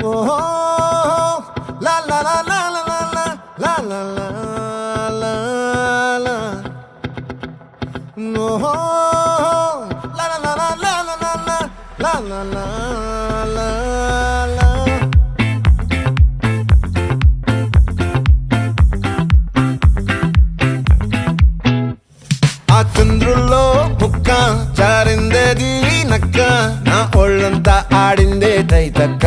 ఓహో లా లా లా లా లా లా లా లా లా లా ఓహో లా లా లా లా లా లా లా లా లా లా లా ఆ చంద్రుల్లో ముక్క జారిందేది నక్క నా ఒళ్ళంతా ఆడిందే తైతక్క